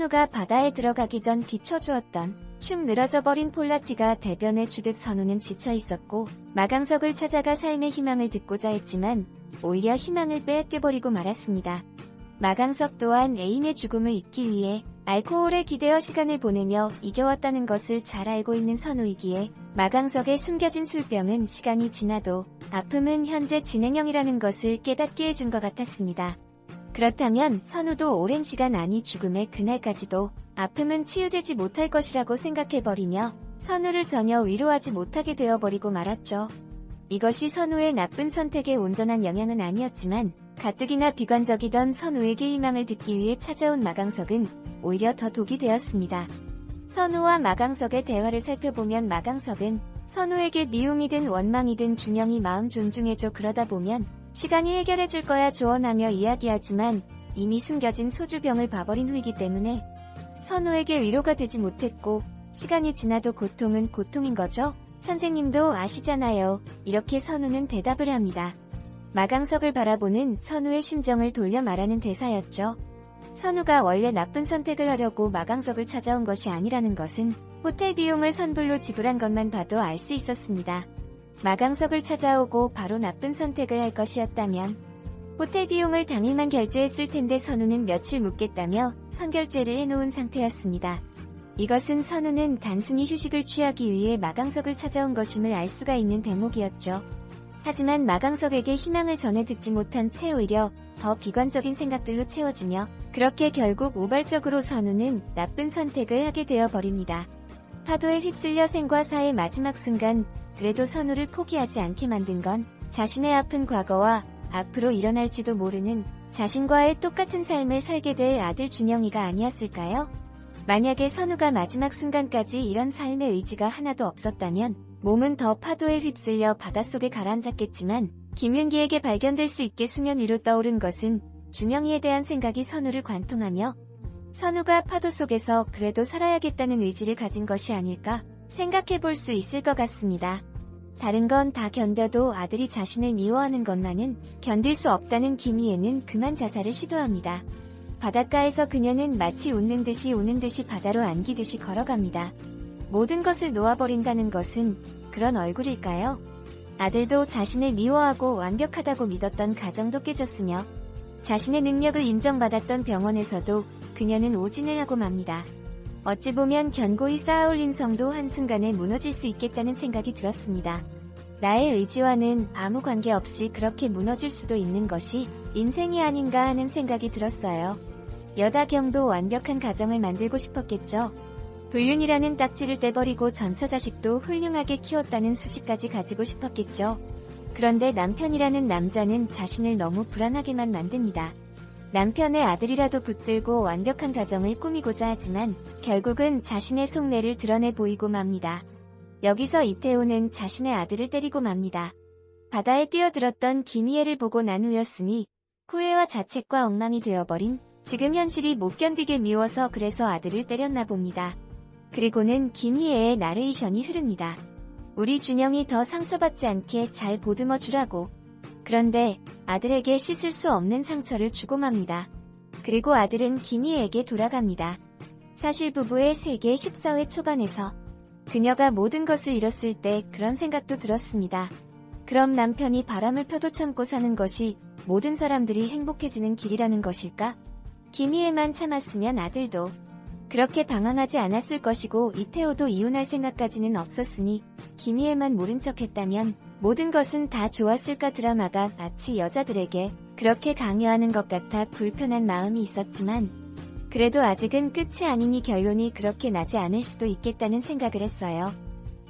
선우가 바다에 들어가기 전 비춰주었던 축 늘어져 버린 폴라티가 대변해 주듯 선우는 지쳐 있었고 마강석을 찾아가 삶의 희망을 듣고자 했지만 오히려 희망을 빼앗겨버리고 말았습니다. 마강석 또한 애인의 죽음을 잊기 위해 알코올에 기대어 시간을 보내며 이겨왔다는 것을 잘 알고 있는 선우이기에 마강석에 숨겨진 술병은 시간이 지나도 아픔은 현재 진행형이라는 것을 깨닫게 해준 것 같았습니다. 그렇다면 선우도 오랜 시간 아니 죽음의 그날까지도 아픔은 치유되지 못할 것이라고 생각해버리며 선우를 전혀 위로하지 못하게 되어버리고 말았죠. 이것이 선우의 나쁜 선택에 온전한 영향은 아니었지만 가뜩이나 비관적이던 선우에게 희망을 듣기 위해 찾아온 마강석은 오히려 더 독이 되었습니다. 선우와 마강석의 대화를 살펴보면 마강석은 선우에게 미움이든 원망이든 준영이 마음 존중해줘 그러다 보면 시간이 해결해줄 거야 조언하며 이야기하지만 이미 숨겨진 소주병을 봐버린 후이기 때문에 선우에게 위로가 되지 못했고 시간이 지나도 고통은 고통인 거죠. 선생님도 아시잖아요. 이렇게 선우는 대답을 합니다. 마강석을 바라보는 선우의 심정을 돌려 말하는 대사였죠. 선우가 원래 나쁜 선택을 하려고 마강석을 찾아온 것이 아니라는 것은 호텔 비용을 선불로 지불한 것만 봐도 알 수 있었습니다. 마강석을 찾아오고 바로 나쁜 선택을 할 것이었다면 호텔 비용을 당일만 결제했을 텐데 선우는 며칠 묵겠다며 선결제를 해놓은 상태였습니다. 이것은 선우는 단순히 휴식을 취하기 위해 마강석을 찾아온 것임을 알 수가 있는 대목이었죠. 하지만 마강석에게 희망을 전해 듣지 못한 채 오히려 더 비관적인 생각들로 채워지며 그렇게 결국 우발적으로 선우는 나쁜 선택을 하게 되어버립니다. 파도에 휩쓸려 생과 사의 마지막 순간 그래도 선우를 포기하지 않게 만든 건 자신의 아픈 과거와 앞으로 일어날지도 모르는 자신과의 똑같은 삶을 살게 될 아들 준영이가 아니었을까요? 만약에 선우가 마지막 순간까지 이런 삶의 의지가 하나도 없었다면 몸은 더 파도에 휩쓸려 바닷속에 가라앉았겠지만 김윤기에게 발견될 수 있게 수면 위로 떠오른 것은 준영이에 대한 생각이 선우를 관통하며 선우가 파도 속에서 그래도 살아야겠다는 의지를 가진 것이 아닐까 생각해볼 수 있을 것 같습니다. 다른 건 다 견뎌도 아들이 자신을 미워하는 것만은 견딜 수 없다는 김희애는 그만 자살을 시도합니다. 바닷가에서 그녀는 마치 웃는 듯이 우는 듯이 바다로 안기듯이 걸어갑니다. 모든 것을 놓아버린다는 것은 그런 얼굴일까요? 아들도 자신을 미워하고 완벽하다고 믿었던 가정도 깨졌으며 자신의 능력을 인정받았던 병원에서도 그녀는 오진을 하고 맙니다. 어찌 보면 견고히 쌓아올린 성도 한순간에 무너질 수 있겠다는 생각이 들었습니다. 나의 의지와는 아무 관계없이 그렇게 무너질 수도 있는 것이 인생이 아닌가 하는 생각이 들었어요. 여다경도 완벽한 가정을 만들고 싶었겠죠. 불륜이라는 딱지를 떼버리고 전처자식도 훌륭하게 키웠다는 수식까지 가지고 싶었겠죠. 그런데 남편이라는 남자는 자신을 너무 불안하게만 만듭니다. 남편의 아들이라도 붙들고 완벽한 가정을 꾸미고자 하지만 결국은 자신의 속내를 드러내 보이고 맙니다. 여기서 이태호는 자신의 아들을 때리고 맙니다. 바다에 뛰어들었던 김희애를 보고 난 후였으니 후회와 자책과 엉망이 되어버린 지금 현실이 못 견디게 미워서 그래서 아들을 때렸나 봅니다. 그리고는 김희애의 나레이션이 흐릅니다. 우리 준영이 더 상처받지 않게 잘 보듬어 주라고. 그런데 아들에게 씻을 수 없는 상처를 주고 맙니다. 그리고 아들은 김희애에게 돌아갑니다. 사실 부부의 세계 14회 초반에서 그녀가 모든 것을 잃었을 때 그런 생각도 들었습니다. 그럼 남편이 바람을 펴도 참고 사는 것이 모든 사람들이 행복해지는 길이라는 것일까? 김희애만 참았으면 아들도 그렇게 방황하지 않았을 것이고 이태호도 이혼할 생각까지는 없었으니 김희애만 모른 척했다면 모든 것은 다 좋았을까. 드라마가 마치 여자들에게 그렇게 강요하는 것 같아 불편한 마음이 있었지만 그래도 아직은 끝이 아니니 결론이 그렇게 나지 않을 수도 있겠다는 생각을 했어요.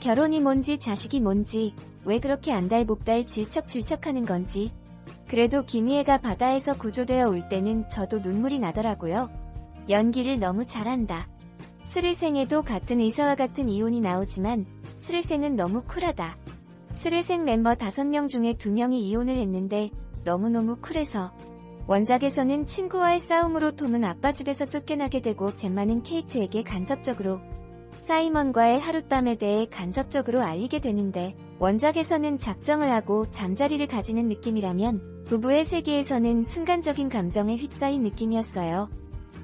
결혼이 뭔지 자식이 뭔지 왜 그렇게 안달복달 질척질척하는 건지. 그래도 김희애가 바다에서 구조되어 올 때는 저도 눈물이 나더라고요. 연기를 너무 잘한다. 스릴생에도 같은 의사와 같은 이혼이 나오지만 스릴생은 너무 쿨하다. 스릴생 멤버 5명 중에 2명이 이혼을 했는데 너무너무 쿨해서 원작에서는 친구와의 싸움으로 톰은 아빠 집에서 쫓겨나게 되고 젬마는 케이트에게 간접적으로 사이먼과의 하룻밤에 대해 간접적으로 알리게 되는데 원작에서는 작정을 하고 잠자리를 가지는 느낌이라면 부부의 세계에서는 순간적인 감정에 휩싸인 느낌이었어요.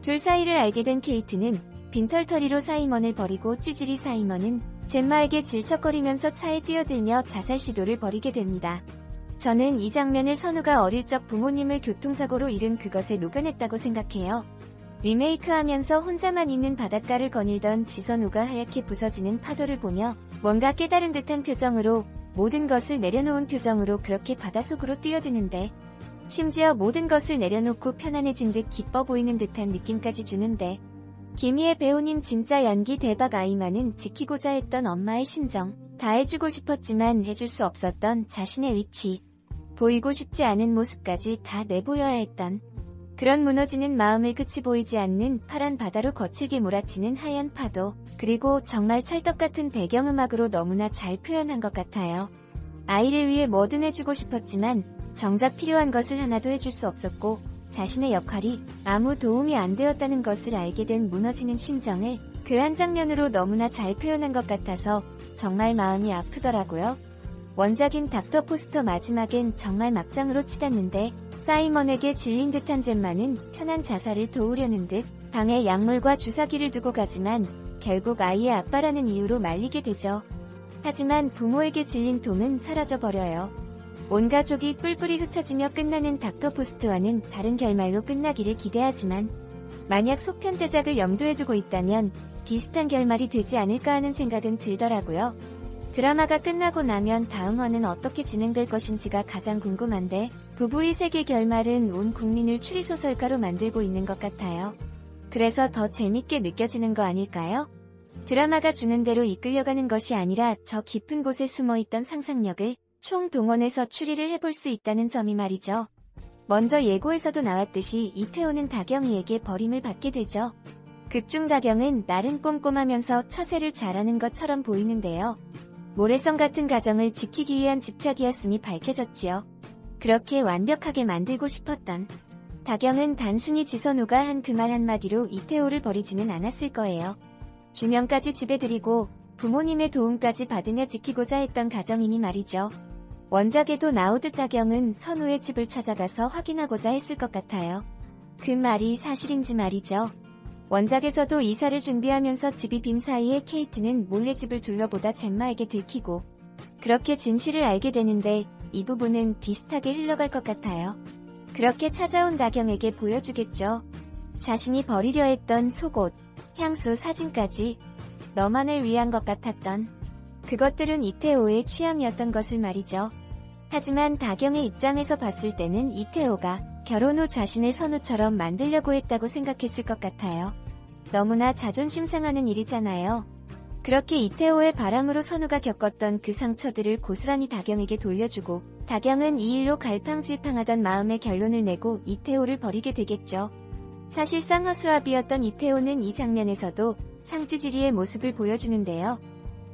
둘 사이를 알게 된 케이트는 빈털터리로 사이먼을 버리고 찌질이 사이먼은 젬마에게 질척거리면서 차에 뛰어들며 자살 시도를 벌이게 됩니다. 저는 이 장면을 선우가 어릴 적 부모님을 교통사고로 잃은 그것에 녹여냈다고 생각해요. 리메이크하면서 혼자만 있는 바닷가를 거닐던 지선우가 하얗게 부서지는 파도를 보며 뭔가 깨달은 듯한 표정으로 모든 것을 내려놓은 표정으로 그렇게 바닷속으로 뛰어드는데 심지어 모든 것을 내려놓고 편안해진 듯 기뻐 보이는 듯한 느낌까지 주는데 김희애 배우님 진짜 연기 대박. 아이만은 지키고자 했던 엄마의 심정, 다 해주고 싶었지만 해줄 수 없었던 자신의 위치, 보이고 싶지 않은 모습까지 다 내보여야 했던 그런 무너지는 마음을 끝이 보이지 않는 파란 바다로 거칠게 몰아치는 하얀 파도, 그리고 정말 찰떡같은 배경음악으로 너무나 잘 표현한 것 같아요. 아이를 위해 뭐든 해주고 싶었지만 정작 필요한 것을 하나도 해줄 수 없었고 자신의 역할이 아무 도움이 안 되었다는 것을 알게 된 무너지는 심정을 그 한 장면으로 너무나 잘 표현한 것 같아서 정말 마음이 아프더라고요. 원작인 닥터 포스터 마지막엔 정말 막장으로 치닫는데 사이먼에게 질린 듯한 젬마는 편한 자살을 도우려는 듯 방에 약물과 주사기를 두고 가지만 결국 아이의 아빠라는 이유로 말리게 되죠. 하지만 부모에게 질린 톰은 사라져버려요. 온 가족이 뿔뿔이 흩어지며 끝나는 닥터 포스트와는 다른 결말로 끝나기를 기대하지만 만약 속편 제작을 염두에 두고 있다면 비슷한 결말이 되지 않을까 하는 생각은 들더라고요. 드라마가 끝나고 나면 다음 화는 어떻게 진행될 것인지가 가장 궁금한데 부부의 세계 결말은 온 국민을 추리소설가로 만들고 있는 것 같아요. 그래서 더 재밌게 느껴지는 거 아닐까요? 드라마가 주는 대로 이끌려가는 것이 아니라 저 깊은 곳에 숨어있던 상상력을 총동원해서 추리를 해볼 수 있다는 점이 말이죠. 먼저 예고에서도 나왔듯이 이태호는 다경이에게 버림을 받게 되죠. 극중 다경은 날은 꼼꼼하면서 처세를 잘하는 것처럼 보이는데요. 모래성 같은 가정을 지키기 위한 집착이었음이 밝혀졌지요. 그렇게 완벽하게 만들고 싶었던 다경은 단순히 지선우가 한 그 말 한마디로 이태호를 버리지는 않았을 거예요. 주명까지 집에 들이고 부모님의 도움까지 받으며 지키고자 했던 가정이니 말이죠. 원작에도 나오듯 다경은 선우의 집을 찾아가서 확인하고자 했을 것 같아요. 그 말이 사실인지 말이죠. 원작에서도 이사를 준비하면서 집이 빈 사이에 케이트는 몰래 집을 둘러보다 젬마에게 들키고 그렇게 진실을 알게 되는데 이 부분은 비슷하게 흘러갈 것 같아요. 그렇게 찾아온 다경에게 보여주겠죠. 자신이 버리려 했던 속옷, 향수, 사진까지 너만을 위한 것 같았던 그것들은 이태호의 취향이었던 것을 말이죠. 하지만 다경의 입장에서 봤을 때는 이태호가 결혼 후 자신을 선우처럼 만들려고 했다고 생각했을 것 같아요. 너무나 자존심 상하는 일이잖아요. 그렇게 이태호의 바람으로 선우가 겪었던 그 상처들을 고스란히 다경에게 돌려주고 다경은 이 일로 갈팡질팡하던 마음의 결론을 내고 이태호를 버리게 되겠죠. 사실상 허수아비였던 이태호는 이 장면에서도 상찌질이의 모습을 보여주는데요.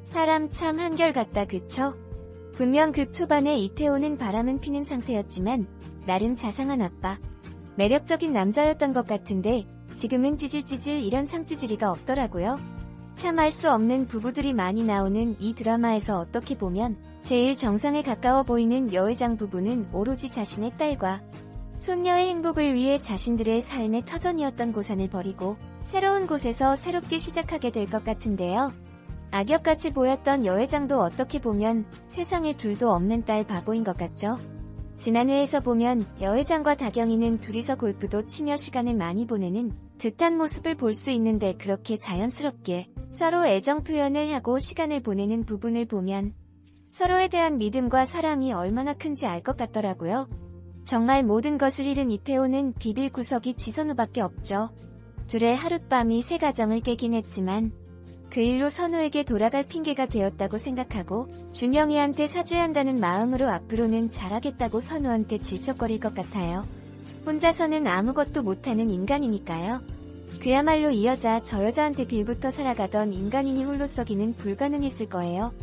사람 참 한결같다 그쵸? 분명 극 초반에 이태호는 바람은 피는 상태였지만 나름 자상한 아빠, 매력적인 남자였던 것 같은데 지금은 찌질찌질 이런 상찌질이가 없더라고요. 참 알 수 없는 부부들이 많이 나오는 이 드라마에서 어떻게 보면 제일 정상에 가까워 보이는 여회장 부부는 오로지 자신의 딸과 손녀의 행복을 위해 자신들의 삶의 터전이었던 고산을 버리고 새로운 곳에서 새롭게 시작하게 될 것 같은데요. 악역같이 보였던 여회장도 어떻게 보면 세상에 둘도 없는 딸 바보인 것 같죠? 지난 회에서 보면 여회장과 다경이는 둘이서 골프도 치며 시간을 많이 보내는 듯한 모습을 볼 수 있는데 그렇게 자연스럽게 서로 애정 표현을 하고 시간을 보내는 부분을 보면 서로에 대한 믿음과 사랑이 얼마나 큰지 알 것 같더라고요. 정말 모든 것을 잃은 이태호는 비빌 구석이 지선우밖에 없죠. 둘의 하룻밤이 새 가정을 깨긴 했지만 그 일로 선우에게 돌아갈 핑계가 되었다고 생각하고 준영이한테 사죄해야 한다는 마음으로 앞으로는 잘하겠다고 선우한테 질척거릴 것 같아요. 혼자서는 아무것도 못하는 인간이니까요. 그야말로 이 여자 저 여자한테 빌부터 살아가던 인간인이 홀로 썩이는 불가능했을 거예요.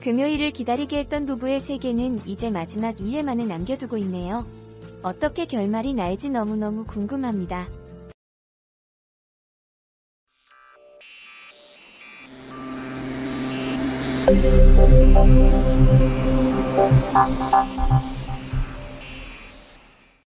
금요일을 기다리게 했던 부부의 세계는 이제 마지막 2회만을 남겨두고 있네요. 어떻게 결말이 날지 너무너무 궁금합니다. Thank you.